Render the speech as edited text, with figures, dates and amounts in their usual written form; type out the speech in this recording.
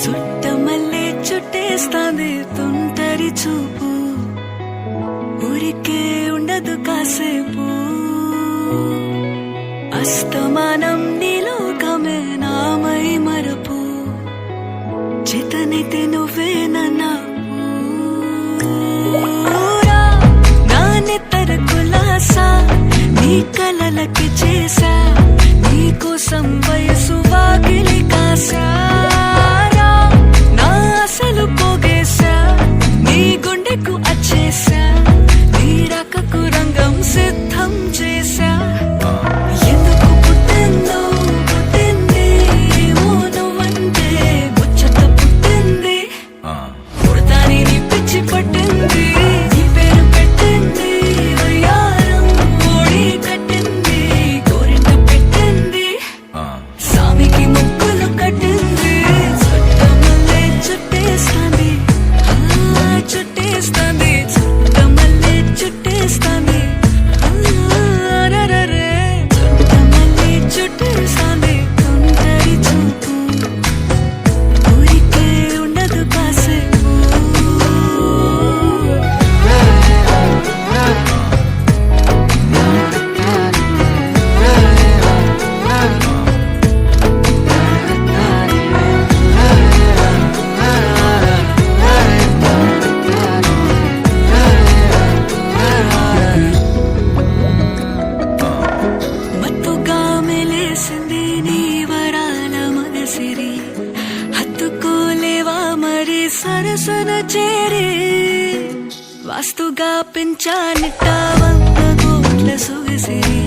చుట్టమల్లే చుట్టేస్తాంది తుంటరి చూపు, ఊరికే ఉండదు కాసేపు. అస్తమానం నీలోకమే నామై మరపు, చేతనైతే నువ్వేనన్నా నాన్నెత్తర కులాసా నీ కలలకి చేసా, నీకోసం వయసు వాకిలి కాసా, నా అసలు పోగేశా, నీ గుండెకు అచ్చేసా, నీ రకకు రంగం సిద్ధం చేశా. ఎందుకు పుట్టిందో పుట్టింది ఏమో నువ్వంటే ముచ్చట పుట్టింది, పుడతాని నీ పిచ్చి పట్టింది, నీ పేరు పెట్టింది వయ్యారం ఓడి కట్టింది, కోరింట పెట్టింది సామికి ముక్కులు కట్టింది. చుట్టమల్లే చుట్టేస్తాంది చుట్టేస్తాంది, చుట్టమల్లే చుట్టేస్తాంది, చుట్టమల్లే చుట్టేస్తాంది తుంటరి చూపు, ఊరికే ఉండదు కాసేపు. మత్తుగా మెలేసింది నీ వరాల మనసిరి, హత్తుకోలేవా మరి సరసన చేరి, వాస్తుగా పెంచానిట్ట 100 కోట్ల సొగసిరి.